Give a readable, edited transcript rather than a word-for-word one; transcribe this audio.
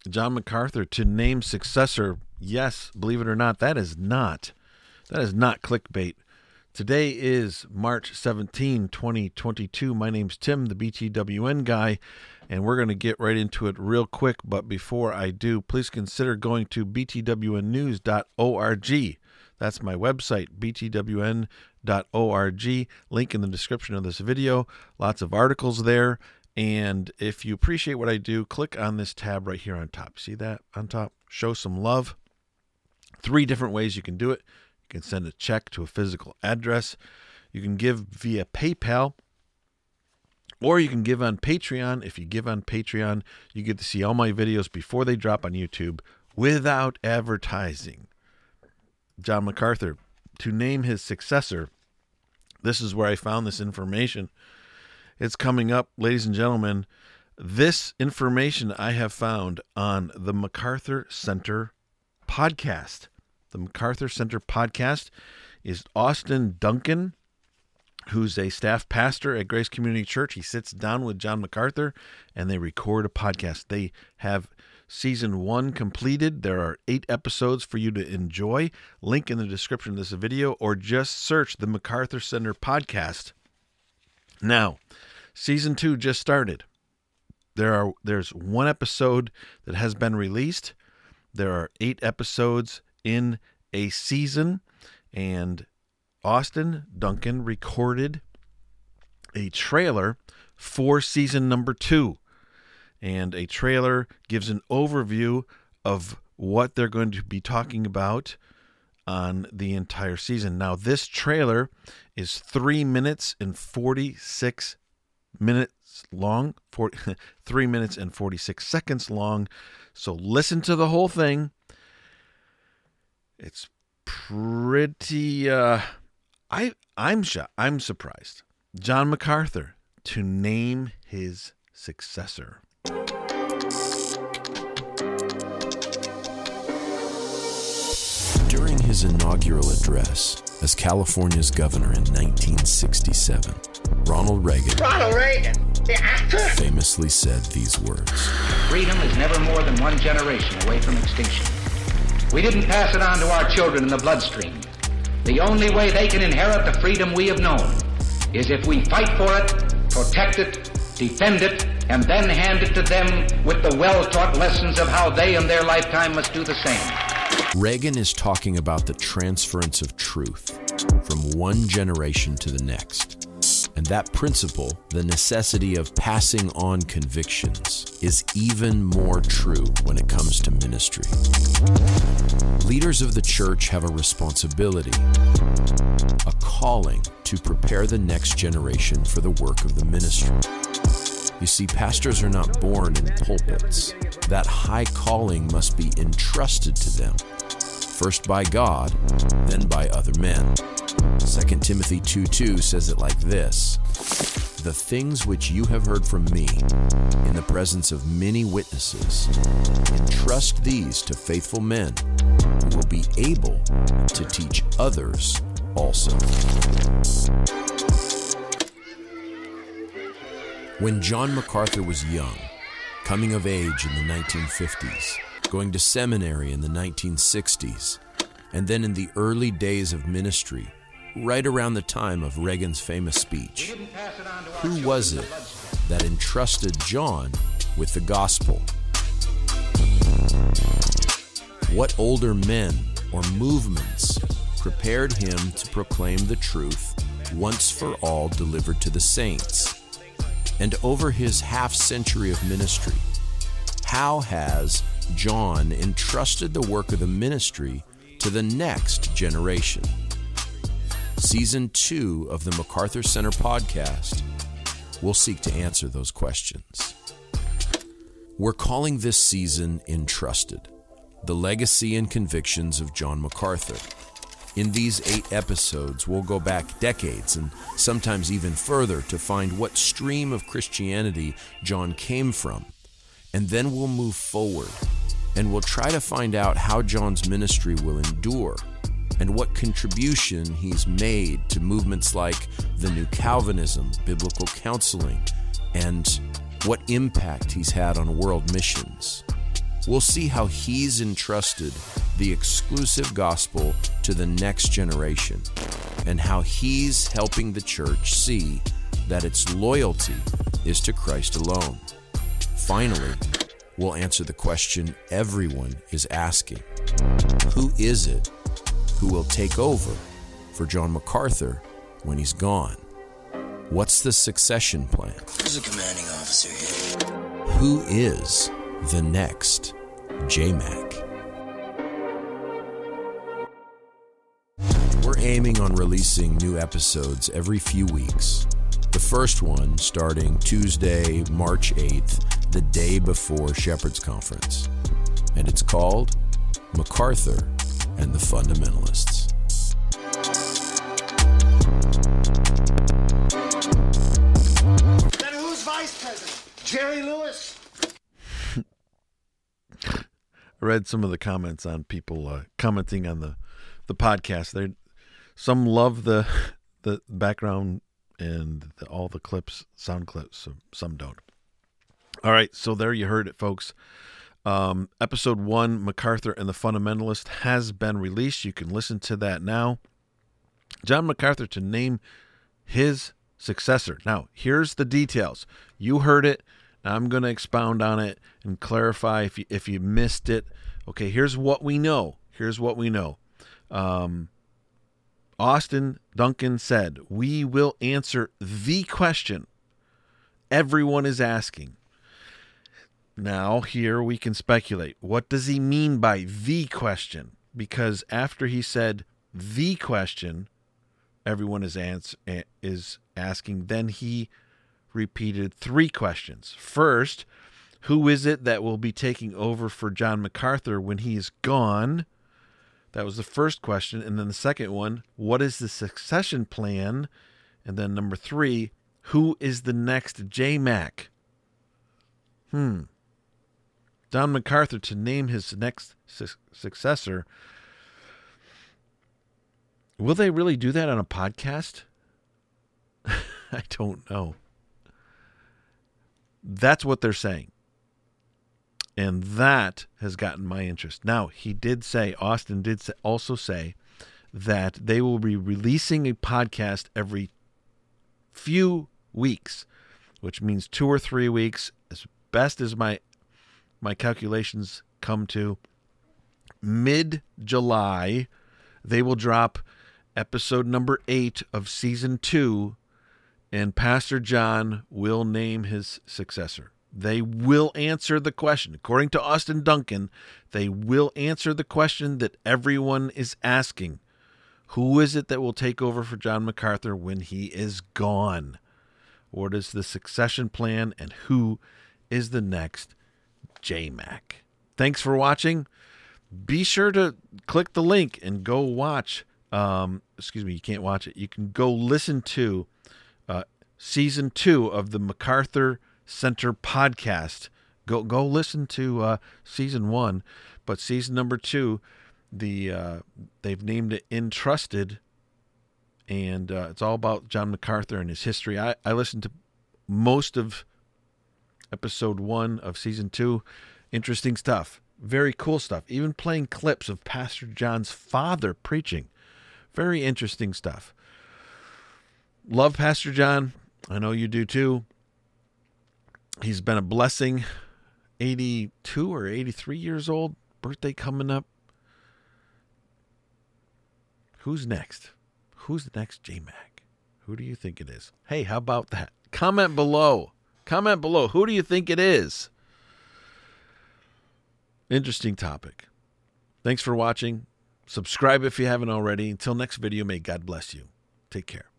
John MacArthur to name successor. Yes, believe it or not, that is not clickbait. Today is March 17, 2022. My name's Tim, the BTWN guy, and we're going to get right into it real quick. But before I do, please consider going to btwnnews.org. That's my website, btwn.org. Link in the description of this video. Lots of articles there. And if you appreciate what I do, click on this tab right here on top. See that on top? Show some love. 3 different ways you can do it. You can send a check to a physical address. You can give via PayPal. Or you can give on Patreon. If you give on Patreon, you get to see all my videos before they drop on YouTube without advertising. John MacArthur, to name his successor, this is where I found this information. It's coming up, ladies and gentlemen. This information I have found on the MacArthur Center podcast. The MacArthur Center podcast is Austin Duncan, who's a staff pastor at Grace Community Church. He sits down with John MacArthur and they record a podcast. They have season 1 completed. There are 8 episodes for you to enjoy. Link in the description of this video, or just search the MacArthur Center podcast. Now, season 2 just started. There's 1 episode that has been released. There are 8 episodes in a season, and Austin Duncan recorded a trailer for season number 2. And a trailer gives an overview of what they're going to be talking about on the entire season. Now, this trailer is 3 minutes and 46 minutes long, 3 minutes and 46 seconds long. So listen to the whole thing. It's pretty, I'm surprised. John MacArthur to name his successor. During his inaugural address as California's governor in 1967, Ronald Reagan the actor, famously said these words. Freedom is never more than 1 generation away from extinction. We didn't pass it on to our children in the bloodstream. The only way they can inherit the freedom we have known is if we fight for it, protect it, defend it, and then hand it to them with the well-taught lessons of how they in their lifetime must do the same. Reagan is talking about the transference of truth from one generation to the next. And that principle, the necessity of passing on convictions, is even more true when it comes to ministry. Leaders of the church have a responsibility, a calling to prepare the next generation for the work of the ministry. You see, pastors are not born in pulpits. That high calling must be entrusted to them, first by God, then by other men. 2 Timothy 2:2 says it like this: "The things which you have heard from me in the presence of many witnesses, entrust these to faithful men who will be able to teach others also." When John MacArthur was young, coming of age in the 1950s, going to seminary in the 1960s, and then in the early days of ministry, right around the time of Reagan's famous speech, who was it that entrusted John with the gospel? What older men or movements prepared him to proclaim the truth once for all delivered to the saints? And over his half-century of ministry, how has John entrusted the work of the ministry to the next generation? Season 2 of the MacArthur Center podcast will seek to answer those questions. We're calling this season Entrusted, the legacy and convictions of John MacArthur. In these 8 episodes, we'll go back decades and sometimes even further to find what stream of Christianity John came from. And then we'll move forward and we'll try to find out how John's ministry will endure and what contribution he's made to movements like the New Calvinism, biblical counseling, and what impact he's had on world missions. we'll see how he's entrusted the exclusive gospel to the next generation and how he's helping the church see that its loyalty is to Christ alone. Finally, we'll answer the question everyone is asking. Who is it who will take over for John MacArthur when he's gone? What's the succession plan? Who's the commanding officer here? Who is the next J-Mac? We're aiming on releasing new episodes every few weeks. The first one starting Tuesday, March 8th, the day before Shepherd's Conference. And it's called MacArthur and the Fundamentalists. Then who's vice president? Jerry Lewis? I read some of the comments on people commenting on the podcast. Some love the background and all the clips, sound clips, so some don't. All right, so there you heard it, folks. Episode 1, MacArthur and the Fundamentalist, has been released. You can listen to that now. John MacArthur to name his successor. Now, here's the details. You heard it. Now I'm going to expound on it and clarify if you missed it. Okay, here's what we know. Austin Duncan said, "We will answer the question everyone is asking." Now, here we can speculate. What does he mean by the question? Because after he said the question everyone is asking, then he repeated 3 questions. First, who is it that will be taking over for John MacArthur when he is gone? That was the first question. And then the second one, what is the succession plan? And then number 3, who is the next J-Mac? John MacArthur to name his next successor. Will they really do that on a podcast? I don't know. That's what they're saying. And that has gotten my interest. Now, Austin did also say that they will be releasing a podcast every few weeks, which means 2 or 3 weeks, as best as my calculations come to. Mid-July, they will drop episode number 8 of season 2, and Pastor John will name his successor. They will answer the question. According to Austin Duncan, they will answer the question that everyone is asking. Who is it that will take over for John MacArthur when he is gone? What is the succession plan, and who is the next J-Mac? Thanks for watching. Be sure to click the link and go watch. You can't watch it. You can go listen to season 2 of the MacArthur Center podcast. Go listen to season 1, but season number 2, they've named it Entrusted, and it's all about John MacArthur and his history. I listened to most of episode 1 of season 2. Interesting stuff, very cool stuff. Even playing clips of Pastor John's father preaching. Very interesting stuff. Love Pastor John. I know you do too. He's been a blessing. 82 or 83 years old. Birthday coming up. Who's next? Who's the next J-Mac? Who do you think it is? Hey, how about that? Comment below. Who do you think it is? Interesting topic. Thanks for watching. Subscribe if you haven't already. Until next video, may God bless you. Take care.